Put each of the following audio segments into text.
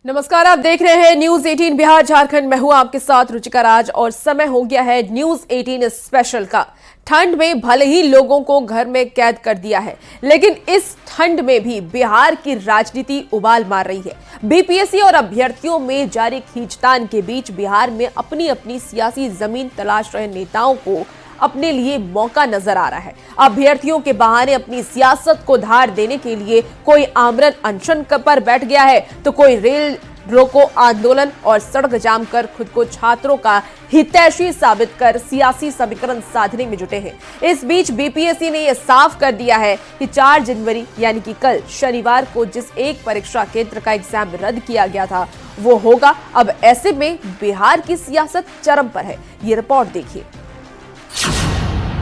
नमस्कार, आप देख रहे हैं न्यूज 18 बिहार झारखंड। मैं हूं आपके साथ रुचिका राज और समय हो गया है न्यूज 18 स्पेशल का। ठंड में भले ही लोगों को घर में कैद कर दिया है, लेकिन इस ठंड में भी बिहार की राजनीति उबाल मार रही है। बीपीएससी और अभ्यर्थियों में जारी खींचतान के बीच बिहार में अपनी अपनी सियासी जमीन तलाश रहे नेताओं को अपने लिए मौका नजर आ रहा है। अभ्यर्थियों के बहाने अपनी सियासत को धार देने के लिए कोई आमरण अनशन पर बैठ गया है, तो कोई रेल रोको आंदोलन और सड़क जाम कर खुद को छात्रों का हितैषी साबित कर सियासी समीकरण साधने में जुटे हैं। इस बीच बीपीएससी ने यह साफ कर दिया है कि 4 जनवरी यानी कि कल शनिवार को जिस एक परीक्षा केंद्र का एग्जाम रद्द किया गया था वो होगा। अब ऐसे में बिहार की सियासत चरम पर है। ये रिपोर्ट देखिए।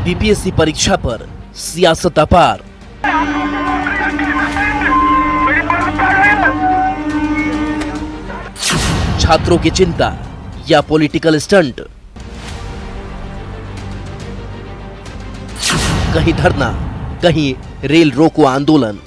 बीपीएससी परीक्षा पर सियासत अपार। छात्रों की चिंता या पॉलिटिकल स्टंट, कहीं धरना, कहीं रेल रोको आंदोलन।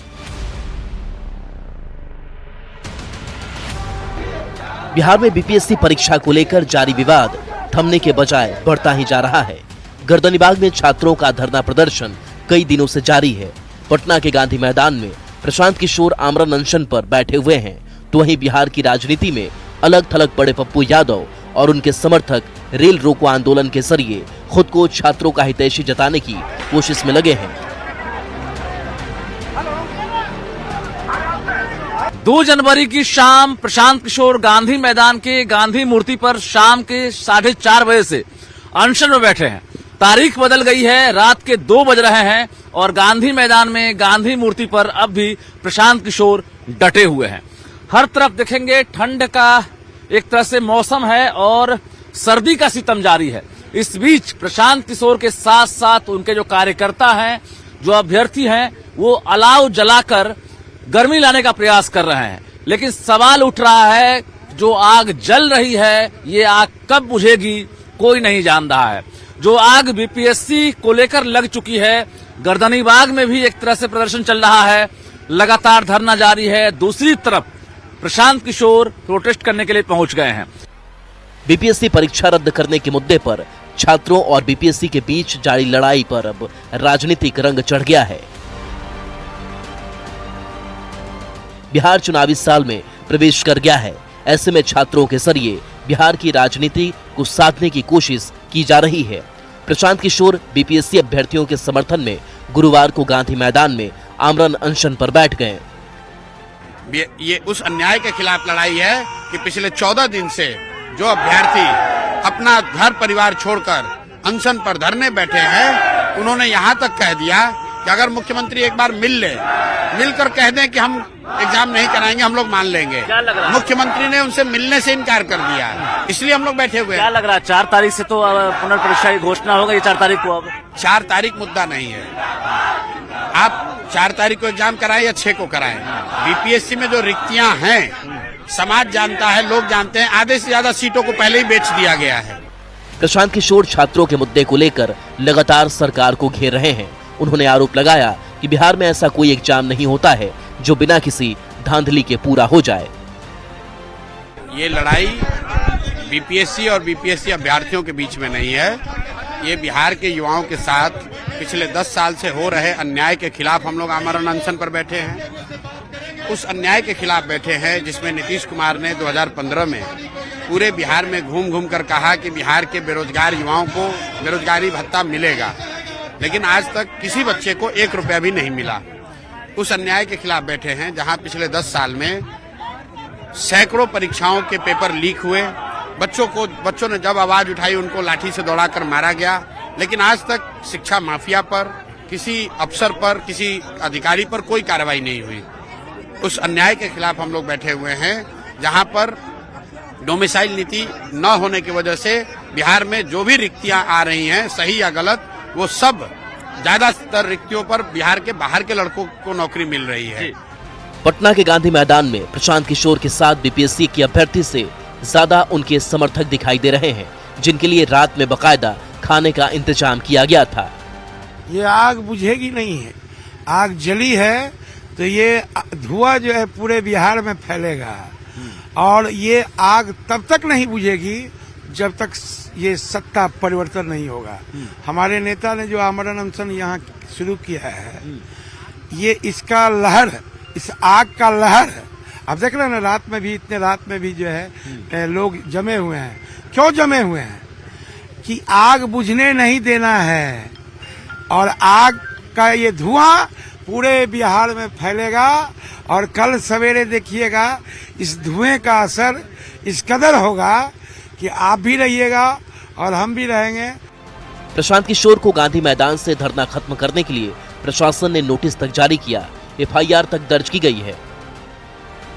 बिहार में बीपीएससी परीक्षा को लेकर जारी विवाद थमने के बजाय बढ़ता ही जा रहा है। गर्दनीबाग में छात्रों का धरना प्रदर्शन कई दिनों से जारी है। पटना के गांधी मैदान में प्रशांत किशोर आमरण अनशन पर बैठे हुए हैं, तो वहीं बिहार की राजनीति में अलग थलग पड़े पप्पू यादव और उनके समर्थक रेल रोको आंदोलन के जरिए खुद को छात्रों का हितैषी जताने की कोशिश में लगे हैं। 2 जनवरी की शाम प्रशांत किशोर गांधी मैदान के गांधी मूर्ति पर शाम के 4:30 बजे से अनशन में बैठे हैं। तारीख बदल गई है, रात के 2 बज रहे हैं और गांधी मैदान में गांधी मूर्ति पर अब भी प्रशांत किशोर डटे हुए हैं। हर तरफ देखेंगे ठंड का एक तरह से मौसम है और सर्दी का सितम जारी है। इस बीच प्रशांत किशोर के साथ साथ उनके जो कार्यकर्ता हैं, जो अभ्यर्थी हैं, वो अलाव जलाकर गर्मी लाने का प्रयास कर रहे हैं। लेकिन सवाल उठ रहा है, जो आग जल रही है ये आग कब बुझेगी कोई नहीं जान रहा है। जो आग बीपीएससी को लेकर लग चुकी है, गर्दनीबाग में भी एक तरह से प्रदर्शन चल रहा है, लगातार धरना जारी है। दूसरी तरफ प्रशांत किशोर प्रोटेस्ट करने के लिए पहुंच गए हैं। बीपीएससी परीक्षा रद्द करने के मुद्दे पर छात्रों और बीपीएससी के बीच जारी लड़ाई पर अब राजनीतिक रंग चढ़ गया है। बिहार चुनावी साल में प्रवेश कर गया है। ऐसे में छात्रों के जरिए बिहार की राजनीति को साधने की कोशिश की जा रही है। प्रशांत किशोर बीपीएससी अभ्यर्थियों के समर्थन में गुरुवार को गांधी मैदान में आमरण अनशन पर बैठ गए। ये उस अन्याय के खिलाफ लड़ाई है कि पिछले 14 दिन से जो अभ्यर्थी अपना घर परिवार छोड़कर अनशन पर धरने बैठे हैं, उन्होंने यहाँ तक कह दिया कि अगर मुख्यमंत्री एक बार मिलकर कह दें कि हम एग्जाम नहीं कराएंगे, हम लोग मान लेंगे। मुख्यमंत्री ने उनसे मिलने से इनकार कर दिया, इसलिए हम लोग बैठे हुए हैं। क्या लग रहा है 4 तारीख से तो पुनर्परीक्षा की घोषणा होगा? ये 4 तारीख को? अब 4 तारीख मुद्दा नहीं है। आप 4 तारीख को एग्जाम कराएं या 6 को कराएं, बीपीएससी में जो रिक्तियां हैं समाज जानता है, लोग जानते हैं। आधे से ज्यादा सीटों को पहले ही बेच दिया गया है। प्रशांत किशोर छात्रों के मुद्दे को लेकर लगातार सरकार को घेर रहे हैं। उन्होंने आरोप लगाया कि बिहार में ऐसा कोई एग्जाम नहीं होता है जो बिना किसी धांधली के पूरा हो जाए। ये लड़ाई बीपीएससी और बीपीएससी अभ्यर्थियों के बीच में नहीं है, ये बिहार के युवाओं के साथ पिछले 10 साल से हो रहे अन्याय के खिलाफ हम लोग आमरण अनशन पर बैठे हैं। उस अन्याय के खिलाफ बैठे हैं जिसमें नीतीश कुमार ने 2015 में पूरे बिहार में घूम घूम कर कहा कि बिहार के बेरोजगार युवाओं को बेरोजगारी भत्ता मिलेगा, लेकिन आज तक किसी बच्चे को 1 रुपया भी नहीं मिला। उस अन्याय के खिलाफ बैठे हैं जहां पिछले 10 साल में सैकड़ों परीक्षाओं के पेपर लीक हुए। बच्चों ने जब आवाज उठाई उनको लाठी से दौड़ाकर मारा गया, लेकिन आज तक शिक्षा माफिया पर, किसी अफसर पर, किसी अधिकारी पर कोई कार्रवाई नहीं हुई। उस अन्याय के खिलाफ हम लोग बैठे हुए हैं जहां पर डोमिसाइल नीति न होने की वजह से बिहार में जो भी रिक्तियां आ रही हैं, सही या गलत, वो सब ज्यादातर रिक्तियों पर बिहार के बाहर के लड़कों को नौकरी मिल रही है। पटना के गांधी मैदान में प्रशांत किशोर के साथ बीपीएससी के अभ्यर्थी से ज्यादा उनके समर्थक दिखाई दे रहे हैं, जिनके लिए रात में बकायदा खाने का इंतजाम किया गया था। ये आग बुझेगी नहीं है, आग जली है तो ये धुआं जो है पूरे बिहार में फैलेगा और ये आग तब तक नहीं बुझेगी जब तक ये सत्ता परिवर्तन नहीं होगा। हमारे नेता ने जो आमरण अनशन यहाँ शुरू किया है, ये इसका लहर, इस आग का लहर है। अब देख रहे हैं ना, रात में भी, इतने रात में भी जो है लोग जमे हुए हैं। क्यों जमे हुए हैं? कि आग बुझने नहीं देना है, और आग का ये धुआं पूरे बिहार में फैलेगा, और कल सवेरे देखिएगा इस धुएं का असर इस कदर होगा कि आप भी रहिएगा और हम भी रहेंगे। प्रशांत किशोर को गांधी मैदान से धरना खत्म करने के लिए प्रशासन ने नोटिस तक जारी किया, FIR तक दर्ज की गई है।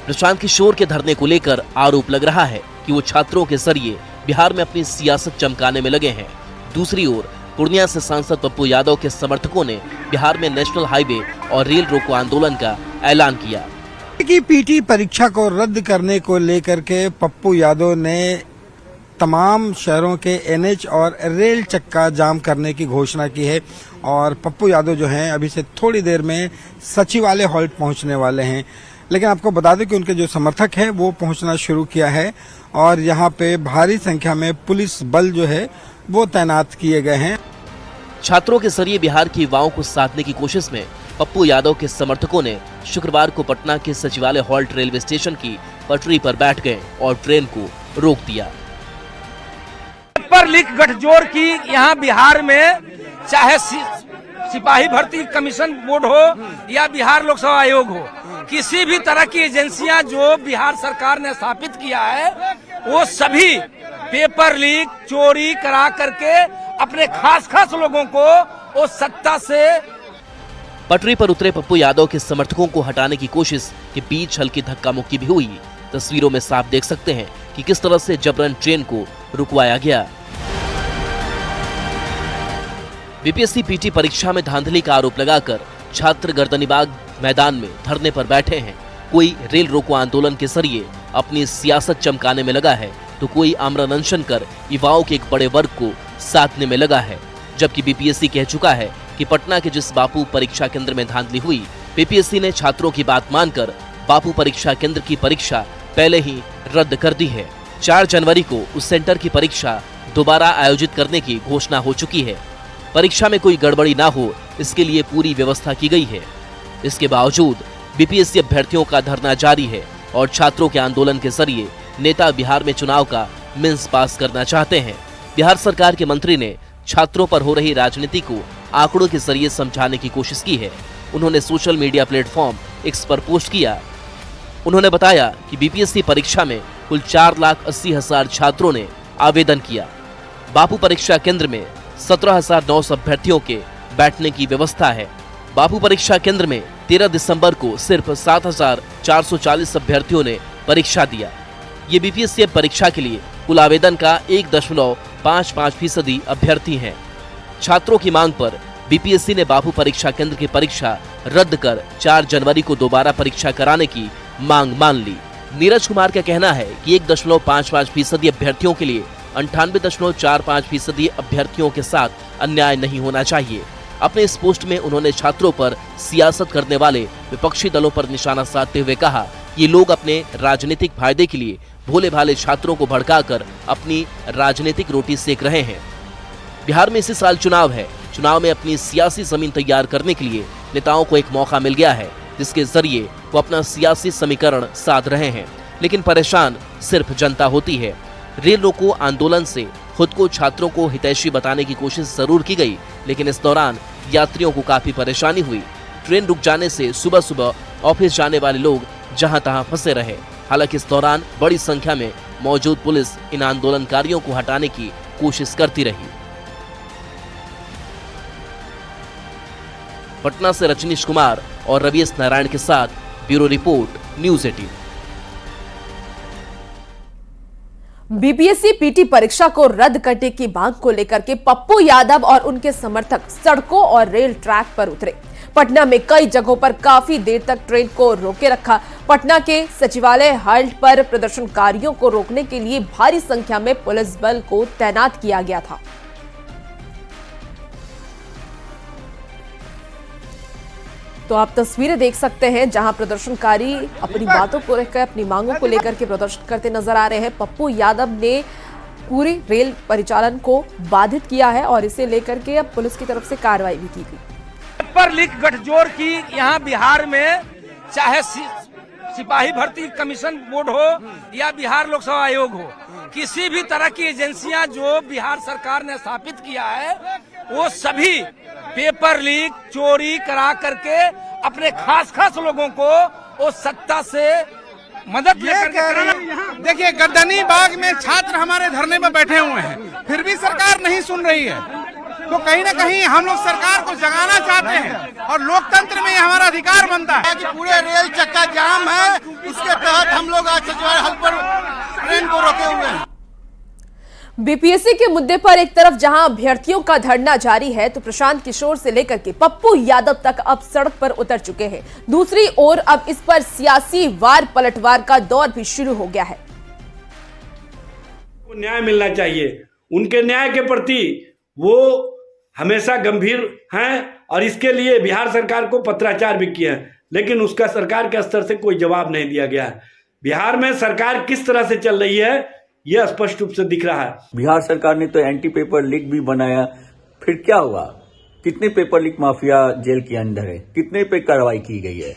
प्रशांत किशोर के धरने को लेकर आरोप लग रहा है कि वो छात्रों के जरिए बिहार में अपनी सियासत चमकाने में लगे हैं। दूसरी ओर पूर्णिया से सांसद पप्पू यादव के समर्थकों ने बिहार में नेशनल हाईवे और रेल रोको आंदोलन का ऐलान किया। की पीटी परीक्षा को रद्द करने को लेकर के पप्पू यादव ने तमाम शहरों के NH और रेल चक्का जाम करने की घोषणा की है, और पप्पू यादव जो हैं अभी से थोड़ी देर में सचिवालय हॉल्ट पहुंचने वाले हैं। लेकिन आपको बता दें कि उनके जो समर्थक हैं वो पहुंचना शुरू किया है, और यहां पे भारी संख्या में पुलिस बल जो है वो तैनात किए गए हैं। छात्रों के जरिए बिहार के युवाओं को साधने की कोशिश में पप्पू यादव के समर्थकों ने शुक्रवार को पटना के सचिवालय हॉल्ट रेलवे स्टेशन की पटरी पर बैठ गए और ट्रेन को रोक दिया। पेपर लीक गठजोड़ की यहाँ बिहार में, चाहे सिपाही भर्ती कमीशन बोर्ड हो या बिहार लोकसेवा आयोग हो, किसी भी तरह की एजेंसियां जो बिहार सरकार ने स्थापित किया है, वो सभी पेपर लीक चोरी करा करके अपने खास लोगों को वो सत्ता से। पटरी पर उतरे पप्पू यादव के समर्थकों को हटाने की कोशिश के बीच हल्की धक्का मुक्की भी हुई। तस्वीरों में साफ देख सकते हैं कि किस तरह से जबरन ट्रेन को रुकवाया गया। बीपीएससी पीटी परीक्षा में धांधली का आरोप लगाकर छात्र गर्दनीबाग मैदान में धरने पर बैठे हैं। कोई रेल रोको आंदोलन के जरिए अपनी सियासत चमकाने में लगा है, तो कोई आमरण अनशन कर युवाओं के एक बड़े वर्ग को साधने में लगा है। जबकि बीपीएससी कह चुका है कि पटना के जिस बापू परीक्षा केंद्र में धांधली हुई, बीपीएससी ने छात्रों की बात मानकर बापू परीक्षा केंद्र की परीक्षा पहले ही रद्द कर दी है। 4 जनवरी को उस सेंटर की परीक्षा दोबारा आयोजित करने की घोषणा हो चुकी है। परीक्षा में कोई गड़बड़ी ना हो, इसके लिए पूरी व्यवस्था की गई है। इसके बावजूद बीपीएससी अभ्यर्थियों का धरना जारी है और छात्रों के आंदोलन के जरिए नेता बिहार में चुनाव का मिन्स पास करना चाहते हैं। बिहार सरकार के मंत्री ने छात्रों पर हो रही राजनीति को आंकड़ों के जरिए समझाने की कोशिश की है। उन्होंने सोशल मीडिया प्लेटफॉर्म X पर पोस्ट किया। उन्होंने बताया कि बीपीएससी परीक्षा में कुल 4,80,000 छात्रों ने आवेदन किया। बापू परीक्षा केंद्र में 17,900 अभ्यर्थियों के बैठने की व्यवस्था है। बापू परीक्षा केंद्र में 13 दिसंबर को सिर्फ 7,440 अभ्यर्थियों ने परीक्षा दिया। ये बीपीएससी परीक्षा के लिए कुल आवेदन का 1.55% अभ्यर्थी हैं। छात्रों की मांग पर बीपीएससी ने बापू परीक्षा केंद्र की परीक्षा रद्द कर 4 जनवरी को दोबारा परीक्षा कराने की मांग मान ली। नीरज कुमार का कहना है कि 1.55% अभ्यर्थियों के लिए 98.45% अभ्यर्थियों के साथ अन्याय नहीं होना चाहिए। अपने इस पोस्ट में उन्होंने छात्रों पर सियासत करने वाले विपक्षी दलों पर निशाना साधते हुए कहा, ये लोग अपने राजनीतिक फायदे के लिए भोले भाले छात्रों को भड़काकर अपनी राजनीतिक रोटी सेक रहे हैं। बिहार में इसी साल चुनाव है। चुनाव में अपनी सियासी जमीन तैयार करने के लिए नेताओं को एक मौका मिल गया है, जिसके जरिए वो अपना सियासी समीकरण साध रहे हैं। लेकिन परेशान सिर्फ जनता होती है। रेल रोको आंदोलन से खुद को छात्रों को हितैषी बताने की कोशिश जरूर की गई, लेकिन इस दौरान यात्रियों को काफी परेशानी हुई। ट्रेन रुक जाने से सुबह सुबह ऑफिस जाने वाले लोग जहां तहां फंसे रहे। हालांकि इस दौरान बड़ी संख्या में मौजूद पुलिस इन आंदोलनकारियों को हटाने की कोशिश करती रही। पटना से रजनीश कुमार और रवीश नारायण के साथ bureau report, news 18। BPSC PT परीक्षा को रद्द करने की मांग को लेकर के पप्पू यादव और उनके समर्थक सड़कों और रेल ट्रैक पर उतरे। पटना में कई जगहों पर काफी देर तक ट्रेन को रोके रखा। पटना के सचिवालय हाल्ट पर प्रदर्शनकारियों को रोकने के लिए भारी संख्या में पुलिस बल को तैनात किया गया था। तो आप तस्वीरें देख सकते हैं जहां प्रदर्शनकारी अपनी बातों को लेकर, अपनी मांगों को लेकर के प्रदर्शन करते नजर आ रहे हैं। पप्पू यादव ने पूरी रेल परिचालन को बाधित किया है और इसे लेकर के अब पुलिस की तरफ से कार्रवाई भी की गई। पेपर लीक गठजोड़ की यहाँ बिहार में चाहे सिपाही भर्ती कमीशन बोर्ड हो या बिहार लोक सेवा आयोग हो, किसी भी तरह की एजेंसियां जो बिहार सरकार ने स्थापित किया है वो सभी पेपर लीक चोरी करा करके अपने खास लोगों को वो सत्ता से मदद लेकर के। देखिए, गर्दनी बाग में छात्र हमारे धरने में बैठे हुए हैं, फिर भी सरकार नहीं सुन रही है। तो कहीं ना कहीं हम लोग सरकार को जगाना चाहते हैं और लोकतंत्र में हमारा अधिकार बनता है कि पूरे रेल चक्का जाम है, इसके तहत हम लोग आज सचिवालय हल पर ट्रेन को रोके हुए हैं। बीपीएससी के मुद्दे पर एक तरफ जहां अभ्यर्थियों का धरना जारी है तो प्रशांत किशोर से लेकर के पप्पू यादव तक अब सड़क पर उतर चुके हैं। दूसरी ओर अब इस पर सियासी वार पलटवार का दौर भी शुरू हो गया है। न्याय मिलना चाहिए, उनके न्याय के प्रति वो हमेशा गंभीर हैं और इसके लिए बिहार सरकार को पत्राचार भी किए हैं, लेकिन उसका सरकार के स्तर से कोई जवाब नहीं दिया गया है। बिहार में सरकार किस तरह से चल रही है यह स्पष्ट रूप से दिख रहा है। बिहार सरकार ने तो एंटी पेपर लीक भी बनाया, फिर क्या हुआ? कितने पेपर लीक माफिया जेल के अंदर है, कितने पे कार्रवाई की गई है?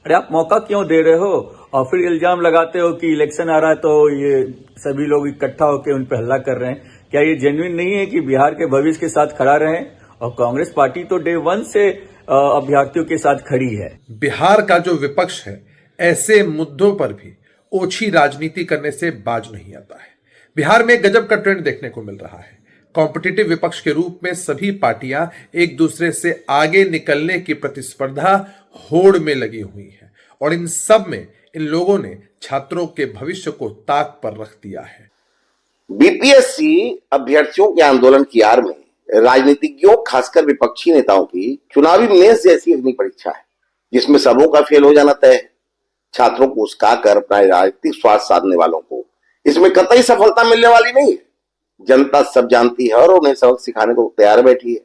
अरे आप मौका क्यों दे रहे हो और फिर इल्जाम लगाते हो कि इलेक्शन आ रहा है तो ये सभी लोग इकट्ठा होकर उन पर हल्ला कर रहे हैं। क्या ये जेन्युइन नहीं है कि बिहार के भविष्य के साथ खड़ा रहे? और कांग्रेस पार्टी तो डे 1 से अभ्यर्थियों के साथ खड़ी है। बिहार का जो विपक्ष है ऐसे मुद्दों पर भी ओछी राजनीति करने से बाज नहीं आता है। बिहार में गजब का ट्रेंड देखने को मिल रहा है। कॉम्पिटिटिव विपक्ष के रूप में सभी पार्टियां एक दूसरे से आगे निकलने की प्रतिस्पर्धा होड़ में लगी हुई है और इन सब में इन लोगों ने छात्रों के भविष्य को ताक पर रख दिया है। बीपीएससी अभ्यर्थियों के आंदोलन की आड़ में राजनीतिज्ञों खासकर विपक्षी नेताओं की चुनावी मेंस जैसी अग्नि परीक्षा है, जिसमें सबों का फेल हो जाना तय है। छात्रों को उस्काकर अपना राजनीतिक स्वार्थ साधने वालों को इसमें कतई सफलता मिलने वाली नहीं है। जनता सब जानती है और उन्हें सबक सिखाने को तैयार बैठी है।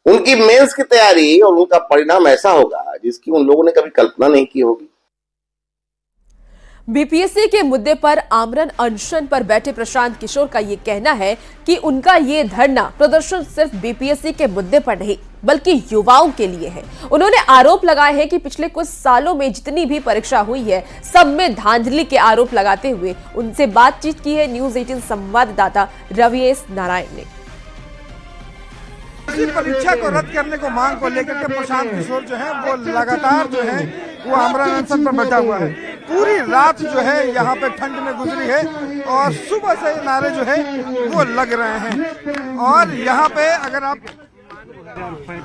उनकी मेंस की तैयारी और उनका परिणाम ऐसा होगा जिसकी उन लोगों ने कभी कल्पना नहीं की होगी। बीपीएससी के मुद्दे पर आमरण अनशन पर बैठे प्रशांत किशोर का ये कहना है कि उनका ये धरना प्रदर्शन सिर्फ बीपीएससी के मुद्दे पर नहीं बल्कि युवाओं के लिए है। उन्होंने आरोप लगाए हैं कि पिछले कुछ सालों में जितनी भी परीक्षा हुई है सब में धांधली के आरोप लगाते हुए उनसे बातचीत की है न्यूज 18 संवाददाता रविएस नारायण ने। परीक्षा को रद्द करने को मांग को लेकर के प्रशांत किशोर जो है वो लगातार जो है वो आमरण अनशन पर बैठा हुआ है। पूरी रात जो है यहाँ पे ठंड में गुजरी है और सुबह से नारे जो है वो लग रहे हैं। और यहाँ पे अगर आप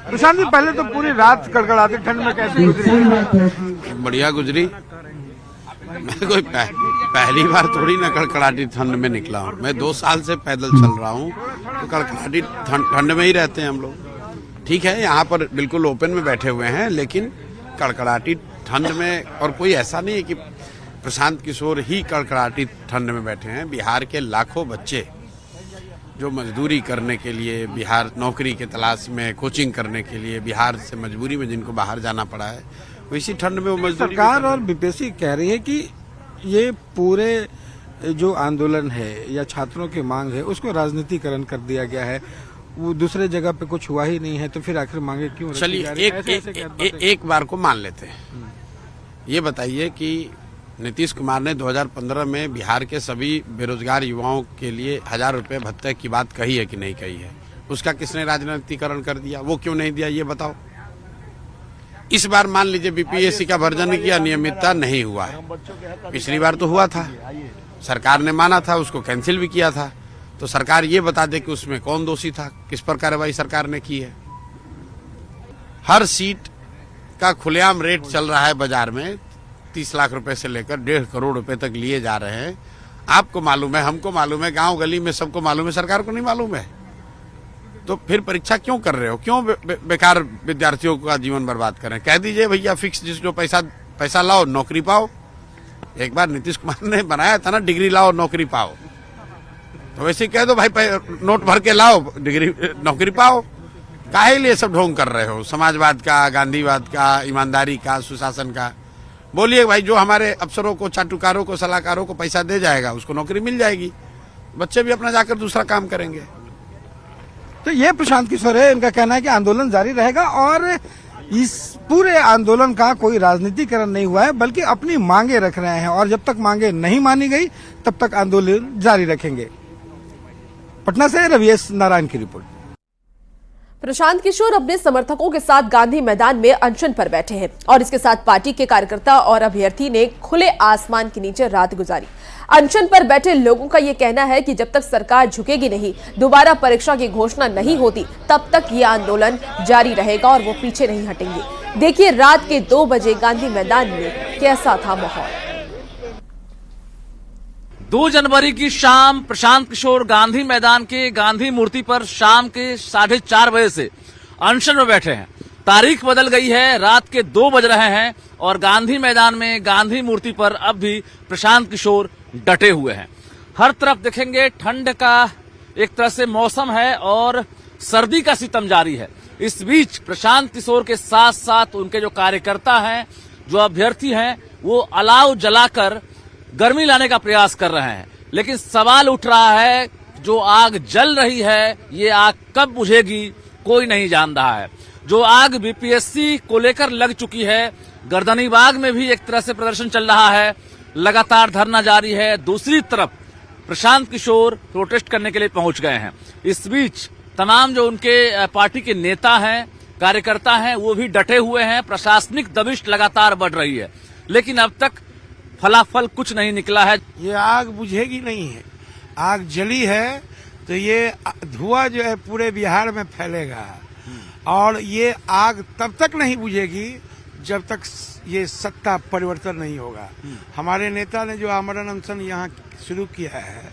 प्रशांत जी पहले तो पूरी रात कड़कड़ाती ठंड में कैसे गुजरी? बढ़िया गुजरी। मैं कोई पहली बार थोड़ी ना कड़कड़ाती ठंड में निकला हूँ। मैं 2 साल से पैदल चल रहा हूँ तो कड़कड़ाती ठंड में ही रहते हैं हम लोग। ठीक है, यहाँ पर बिल्कुल ओपन में बैठे हुए हैं, लेकिन कड़कड़ाती ठंड में और कोई ऐसा नहीं है कि प्रशांत किशोर ही कड़कड़ाती ठंड में बैठे हैं। बिहार के लाखों बच्चे जो मजदूरी करने के लिए बिहार नौकरी के तलाश में कोचिंग करने के लिए बिहार से मजबूरी में जिनको बाहर जाना पड़ा है इसी ठंड में वो मजदूरी। सरकार और बीपीएससी कह रही है कि ये पूरे जो आंदोलन है या छात्रों की मांग है उसको राजनीतिकरण कर दिया गया है, वो दूसरे जगह पे कुछ हुआ ही नहीं है, तो फिर आखिर मांगे क्यों? चलिए एक बार को मान लेते हैं। ये बताइए कि नीतीश कुमार ने 2015 में बिहार के सभी बेरोजगार युवाओं के लिए 1000 रुपए भत्ते की बात कही है कि नहीं कही है? उसका किसने राजनीतिकरण कर दिया? वो क्यों नहीं दिया ये बताओ। इस बार मान लीजिए बीपीएससी का वर्जन किया, नियमितता नहीं हुआ है। पिछली बार तो हुआ था, सरकार ने माना था, उसको कैंसिल भी किया था। तो सरकार ये बता दे कि उसमें कौन दोषी था, किस पर कार्रवाई सरकार ने की है। हर सीट का खुलेआम रेट चल रहा है बाजार में, 30 लाख रुपए से लेकर 1.5 करोड़ रुपए तक लिए जा रहे हैं। आपको मालूम है, हमको मालूम है, गांव गली में सबको मालूम है, सरकार को नहीं मालूम है। तो फिर परीक्षा क्यों कर रहे हो? क्यों बेकार विद्यार्थियों का जीवन बर्बाद करें? कह दीजिए भैया फिक्स, जिसको पैसा लाओ नौकरी पाओ। एक बार नीतीश कुमार ने बनाया था ना, डिग्री लाओ नौकरी पाओ। तो वैसे कह दो भाई नोट भर के लाओ, डिग्री नौकरी पाओ। काहे लिए सब ढोंग कर रहे हो? समाजवाद का, गांधीवाद का, ईमानदारी का, सुशासन का? बोलिए भाई, जो हमारे अफसरों को, चाटुकारों को, सलाहकारों को पैसा दे जाएगा उसको नौकरी मिल जाएगी, बच्चे भी अपना जाकर दूसरा काम करेंगे। तो ये प्रशांत किशोर है, इनका कहना है कि आंदोलन जारी रहेगा और इस पूरे आंदोलन का कोई राजनीतिकरण नहीं हुआ है, बल्कि अपनी मांगे रख रहे हैं और जब तक मांगे नहीं मानी गई तब तक आंदोलन जारी रखेंगे। पटना से रविएस नारायण की रिपोर्ट। प्रशांत किशोर अपने समर्थकों के साथ गांधी मैदान में अनशन पर बैठे हैं और इसके साथ पार्टी के कार्यकर्ता और अभ्यर्थी ने खुले आसमान के नीचे रात गुजारी। अनशन पर बैठे लोगों का यह कहना है कि जब तक सरकार झुकेगी नहीं, दोबारा परीक्षा की घोषणा नहीं होती, तब तक ये आंदोलन जारी रहेगा और वो पीछे नहीं हटेंगे। देखिए रात के 2 बजे गांधी मैदान में कैसा था माहौल। 2 जनवरी की शाम प्रशांत किशोर गांधी मैदान के गांधी मूर्ति पर शाम के 4:30 बजे से अनशन में बैठे हैं। तारीख बदल गई है, रात के 2 बज रहे हैं और गांधी मैदान में गांधी मूर्ति पर अब भी प्रशांत किशोर डटे हुए हैं। हर तरफ देखेंगे ठंड का एक तरह से मौसम है और सर्दी का सितम जारी है। इस बीच प्रशांत किशोर के साथ साथ उनके जो कार्यकर्ता हैं, जो अभ्यर्थी हैं, वो अलाव जलाकर गर्मी लाने का प्रयास कर रहे हैं। लेकिन सवाल उठ रहा है, जो आग जल रही है ये आग कब बुझेगी कोई नहीं जान रहा है। जो आग बीपीएससी को लेकर लग चुकी है, गर्दनीबाग में भी एक तरह से प्रदर्शन चल रहा है, लगातार धरना जारी है। दूसरी तरफ प्रशांत किशोर प्रोटेस्ट करने के लिए पहुंच गए हैं। इस बीच तमाम जो उनके पार्टी के नेता हैं, कार्यकर्ता हैं, वो भी डटे हुए हैं। प्रशासनिक दबिश लगातार बढ़ रही है, लेकिन अब तक फलाफल कुछ नहीं निकला है। ये आग बुझेगी नहीं है, आग जली है तो ये धुआं जो है पूरे बिहार में फैलेगा और ये आग तब तक नहीं बुझेगी जब तक ये सत्ता परिवर्तन नहीं होगा। हमारे नेता ने जो आमरण अनशन यहाँ शुरू किया है,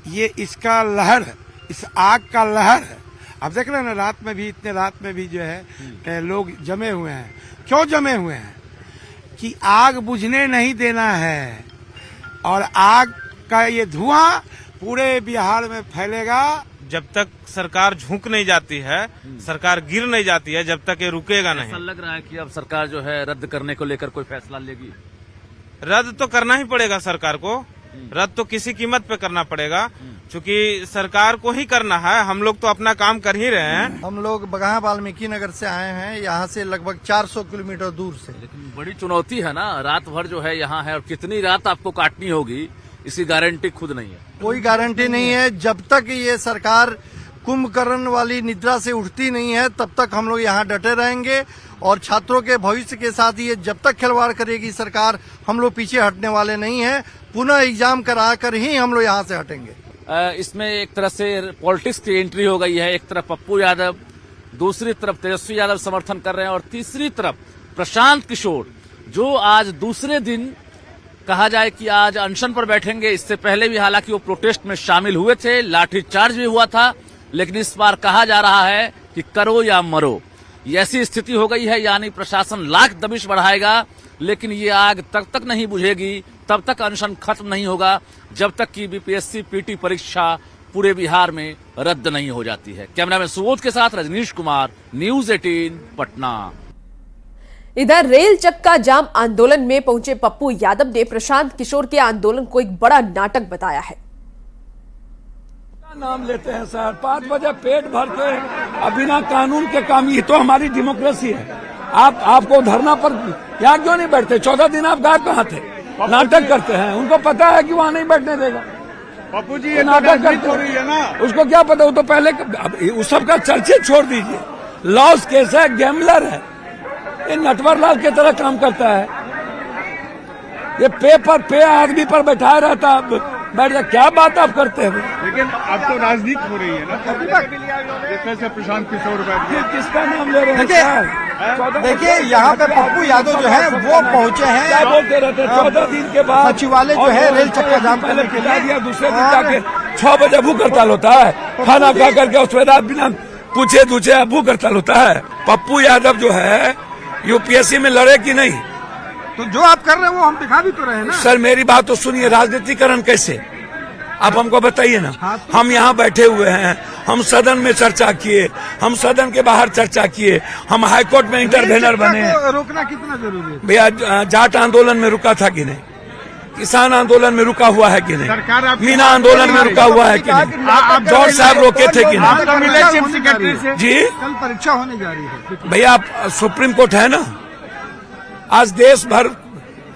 ये इसका लहर, इस आग का लहर है। अब देख रहे हैं ना, रात में भी जो है लोग जमे हुए हैं। क्यों जमे हुए हैं? कि आग बुझने नहीं देना है और आग का ये धुआं पूरे बिहार में फैलेगा। जब तक सरकार झुक नहीं जाती है, सरकार गिर नहीं जाती है, जब तक ये रुकेगा नहीं। ऐसा लग रहा है कि अब सरकार जो है रद्द करने को लेकर कोई फैसला लेगी। रद्द तो करना ही पड़ेगा सरकार को, रद्द तो किसी कीमत पे करना पड़ेगा, क्योंकि सरकार को ही करना है। हम लोग तो अपना काम कर ही रहे हैं। हम लोग बगहा वाल्मीकि नगर से आए हैं, यहाँ से लगभग 400 किलोमीटर दूर से। लेकिन बड़ी चुनौती है ना, रात भर जो है यहाँ है और कितनी रात आपको काटनी होगी इसकी गारंटी खुद नहीं है। कोई गारंटी नहीं है। जब तक ये सरकार कुंभकर्ण वाली निद्रा से उठती नहीं है तब तक हम लोग यहाँ डटे रहेंगे और छात्रों के भविष्य के साथ ये जब तक खिलवाड़ करेगी सरकार, हम लोग पीछे हटने वाले नहीं हैं। पुनः एग्जाम करा कर ही हम लोग यहाँ से हटेंगे। इसमें एक तरह से पॉलिटिक्स की एंट्री हो गई है। एक तरफ पप्पू यादव, दूसरी तरफ तेजस्वी यादव समर्थन कर रहे हैं और तीसरी तरफ प्रशांत किशोर, जो आज दूसरे दिन कहा जाए कि आज अनशन पर बैठेंगे। इससे पहले भी हालांकि वो प्रोटेस्ट में शामिल हुए थे, लाठीचार्ज भी हुआ था, लेकिन इस बार कहा जा रहा है कि करो या मरो, ऐसी स्थिति हो गई है। यानी प्रशासन लाख दबिश बढ़ाएगा, लेकिन ये आग तब तक नहीं बुझेगी, तब तक अनशन खत्म नहीं होगा, जब तक कि बीपीएससी पीटी परीक्षा पूरे बिहार में रद्द नहीं हो जाती है। कैमरामैन सुबोध के साथ रजनीश कुमार, न्यूज 18 पटना। इधर रेल चक्का जाम आंदोलन में पहुंचे पप्पू यादव ने प्रशांत किशोर के आंदोलन को एक बड़ा नाटक बताया है। नाम लेते हैं सर, 5 बजे पेट भर के बिना कानून के काम, ये तो हमारी डेमोक्रेसी है। आपको धरना पर यहाँ क्यों नहीं बैठते? 14 दिन आप गायब कहाँ थे? नाटक करते हैं, उनको पता है कि वहाँ नहीं बैठने देगा। पप्पू जी, ये नाटक करते है ना, उसको क्या पता? वो तो पहले उस सबका चर्चे छोड़ दीजिए। लॉस केस है, गैम्बलर है, ये नटवरलाल की तरह काम करता है। ये पे आदमी पर बैठाया रहता, बैठ जा। क्या बात आप करते हैं? लेकिन अब तो राजनीति हो रही है ना, जैसे प्रशांत किशोर किसका नाम ले रहे हैं? देखिए यहाँ पे पप्पू यादव जो है वो पहुँचे हैं। क्या बोलते रहते? 14 दिन के बाद सचिवालय जो है रेल चक्का जाम करने के लिए दिया, दूसरे दिन जाके 6 बजे भूख हड़ताल होता है, खाना खा करके उसके बाद बिना पूछे दूछे भूख हड़ताल होता है। पप्पू यादव जो है यूपीएससी में लड़े कि नहीं? तो जो आप कर रहे हैं वो हम दिखा भी तो रहे हैं ना। सर मेरी बात तो सुनिए, राजनीतिकरण कैसे? आप हमको बताइए ना। हम यहाँ बैठे हुए हैं, हम सदन में चर्चा किए, हम सदन के बाहर चर्चा किए, हम हाईकोर्ट में इंटरवेनर बने। रोकना कितना जरूरी है भैया? जाट आंदोलन में रुका था कि नहीं? किसान आंदोलन में रुका हुआ है कि नहीं? मीना आंदोलन में रुका हुआ है कि नहीं? जॉर्ज साहब रोके थे कि नहीं? जी, कल परीक्षा होने जा रही है भैया। सुप्रीम कोर्ट है ना। आज देश भर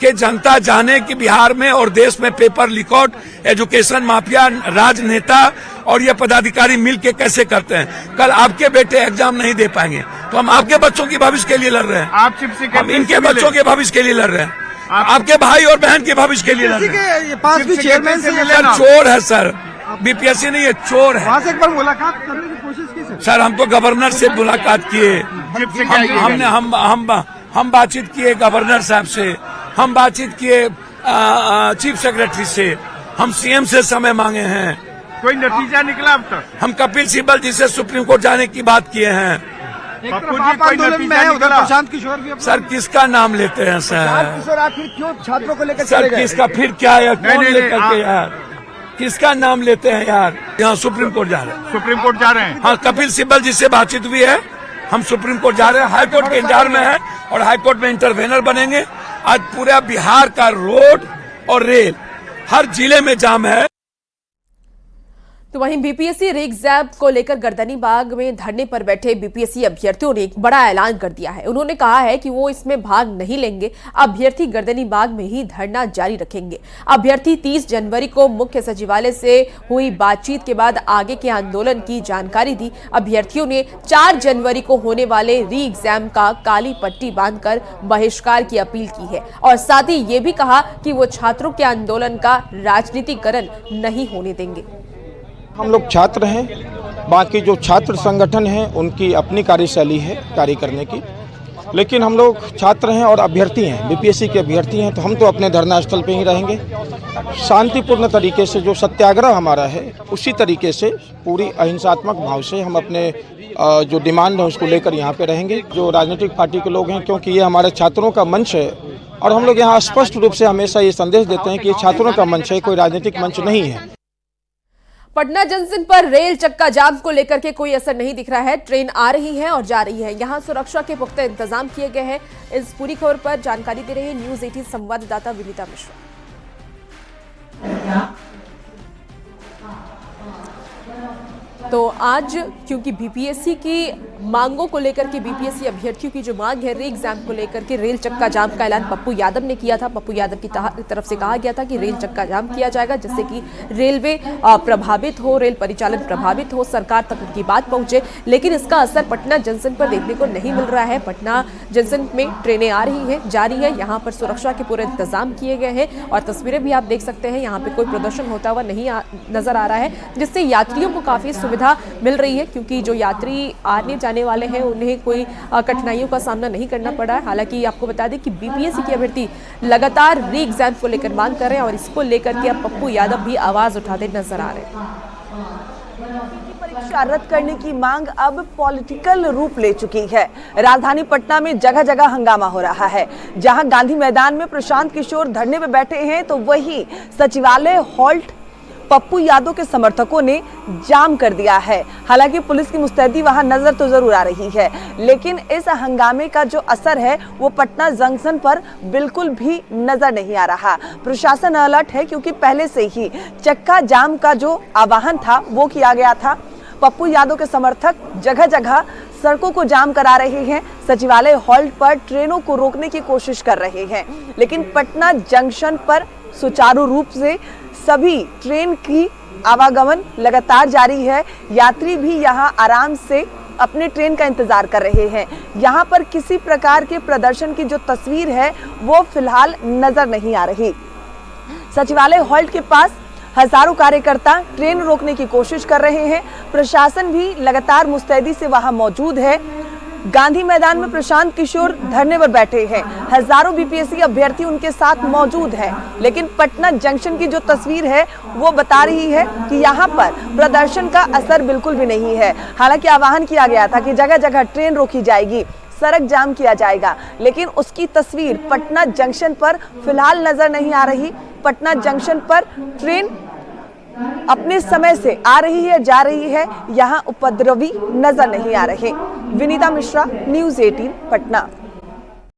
के जनता जाने कि बिहार में और देश में पेपर लीकआउट, एजुकेशन माफिया, राजनेता और ये पदाधिकारी मिलके कैसे करते हैं। कल आपके बेटे एग्जाम नहीं दे पाएंगे तो हम आपके बच्चों के भविष्य के लिए लड़ रहे हैं। आप चीफ सेक्रेटरी, हम इनके बच्चों के भविष्य के लिए लड़ रहे हैं। आपके भाई और बहन के भविष्य के लिए लड़ रहे हैं। पास भी चेयरमैन से सर चोर है सर, बीपीएससी नहीं है, चोर है। वहाँ से एक बार मुलाकात करने की कोशिश की सर हम तो गवर्नर से मुलाकात किए, हम बातचीत किए गवर्नर साहब से, हम बातचीत किए चीफ सेक्रेटरी से, हम सीएम से समय मांगे हैं। कोई नतीजा निकला अब तक? हम कपिल सिब्बल जी से सुप्रीम कोर्ट जाने की बात किए हैं। पप्पू जी कोई नतीजा निकला? प्रशांत किशोर भी सर किसका नाम लेते हैं सर? किशोर आखिर क्यों छात्रों को लेकर सर किसका फिर क्या है? कौन लेकर के यार? किसका नाम लेते हैं यार? यहाँ सुप्रीम कोर्ट जा रहे हैं। सुप्रीम कोर्ट जा रहे हैं? हाँ, कपिल सिब्बल जी से बातचीत हुई है, हम सुप्रीम कोर्ट जा रहे हैं। हाईकोर्ट के इंतजार में है और हाईकोर्ट में इंटरवेनर बनेंगे। आज पूरा बिहार का रोड और रेल हर जिले में जाम है। तो वहीं बीपीएससी री एग्जाम को लेकर गर्दनी बाग में धरने पर बैठे बीपीएससी अभ्यर्थियों ने एक बड़ा ऐलान कर दिया है। उन्होंने कहा है कि वो इसमें भाग नहीं लेंगे। अभ्यर्थी गर्दनी बाग में ही धरना जारी रखेंगे। अभ्यर्थी 30 जनवरी को मुख्य सचिवालय से हुई बातचीत के बाद आगे के आंदोलन की जानकारी दी। अभ्यर्थियों ने 4 जनवरी को होने वाले री एग्जाम का काली पट्टी बांधकर बहिष्कार की अपील की है और साथ ही ये भी कहा कि वो छात्रों के आंदोलन का राजनीतिकरण नहीं होने देंगे। हम लोग छात्र हैं, बाकी जो छात्र संगठन हैं उनकी अपनी कार्यशैली है कार्य करने की, लेकिन हम लोग छात्र हैं और अभ्यर्थी हैं, बीपीएससी के अभ्यर्थी हैं, तो हम तो अपने धरना स्थल पे ही रहेंगे। शांतिपूर्ण तरीके से जो सत्याग्रह हमारा है उसी तरीके से पूरी अहिंसात्मक भाव से हम अपने जो डिमांड है उसको लेकर यहाँ पे रहेंगे। जो राजनीतिक पार्टी के लोग हैं, क्योंकि ये हमारे छात्रों का मंच है और हम लोग यहाँ स्पष्ट रूप से हमेशा ये संदेश देते हैं कि ये छात्रों का मंच है, कोई राजनीतिक मंच नहीं है। पटना जंक्शन पर रेल चक्का जाम को लेकर के कोई असर नहीं दिख रहा है। ट्रेन आ रही है और जा रही है। यहां सुरक्षा के पुख्ता इंतजाम किए गए हैं। इस पूरी खबर पर जानकारी दे रही है न्यूज़ 18 संवाददाता विनीता मिश्रा। तो आज क्योंकि बीपीएससी की मांगों को लेकर के बीपीएससी अभ्यर्थियों की जो मांग है री एग्जाम को लेकर के रेल चक्का जाम का ऐलान पप्पू यादव ने किया था। पप्पू यादव की तरफ से कहा गया था कि रेल चक्का जाम किया जाएगा जिससे कि रेलवे प्रभावित हो, रेल परिचालन प्रभावित हो, सरकार तक उनकी बात पहुंचे। लेकिन इसका असर पटना जंक्शन पर देखने को नहीं मिल रहा है। पटना जंक्शन में ट्रेनें आ रही हैं, जा रही है। यहाँ पर सुरक्षा के पूरे इंतजाम किए गए हैं और तस्वीरें भी आप देख सकते हैं। यहाँ पे कोई प्रदर्शन होता हुआ नहीं नजर आ रहा है, जिससे यात्रियों को काफी सुविधा मिल रही है क्योंकि जो यात्री आने जाने वाले हैं उन्हें कोई कठिनाइयों का सामना नहीं करना पड़ा है। हालांकि आपको बता दें कि बीपीएससी के अभ्यर्थी लगातार री एग्जाम को लेकर मांग कर रहे हैं और इसको लेकर के अब पप्पू यादव भी आवाज उठाते नजर आ रहे हैं। परीक्षा रद्द करने की मांग अब पॉलिटिकल रूप ले चुकी है। राजधानी पटना में जगह जगह हंगामा हो रहा है। जहां गांधी मैदान में प्रशांत किशोर धरने पे बैठे हैं तो वहीं सचिवालय हॉल्ट पप्पू यादव के समर्थकों ने जाम कर दिया है। हालांकि पुलिस की मुस्तैदी वहां नजर तो जरूर आ रही है, लेकिन इस हंगामे का जो असर है वो पटना जंक्शन पर बिल्कुल भी नजर नहीं आ रहा। प्रशासन अलर्ट है क्योंकि पहले से ही चक्का जाम का जो आह्वान था वो किया गया था। पप्पू यादव के समर्थक जगह जगह सड़कों को जाम करा रहे हैं, सचिवालय हॉल्ट पर ट्रेनों को रोकने की कोशिश कर रहे हैं, लेकिन पटना जंक्शन पर सुचारू रूप से सभी ट्रेन की आवागमन लगातार जारी है। यात्री भी यहां आराम से अपने ट्रेन का इंतजार कर रहे हैं। यहां पर किसी प्रकार के प्रदर्शन की जो तस्वीर है वो फिलहाल नजर नहीं आ रही। सचिवालय हॉल्ट के पास हजारों कार्यकर्ता ट्रेन रोकने की कोशिश कर रहे हैं। प्रशासन भी लगातार मुस्तैदी से वहां मौजूद है। गांधी मैदान में प्रशांत किशोर धरने पर बैठे हैं। हजारों बीपीएससी अभ्यर्थी उनके साथ मौजूद हैं, लेकिन पटना जंक्शन की जो तस्वीर है वो बता रही है कि यहाँ पर प्रदर्शन का असर बिल्कुल भी नहीं है। हालांकि आह्वान किया गया था कि जगह जगह ट्रेन रोकी जाएगी, सड़क जाम किया जाएगा, लेकिन उसकी तस्वीर पटना जंक्शन पर फिलहाल नजर नहीं आ रही। पटना जंक्शन पर ट्रेन अपने समय से आ रही है, जा रही है, यहाँ उपद्रवी नजर नहीं आ रहे। विनीता मिश्रा, न्यूज़ 18 पटना।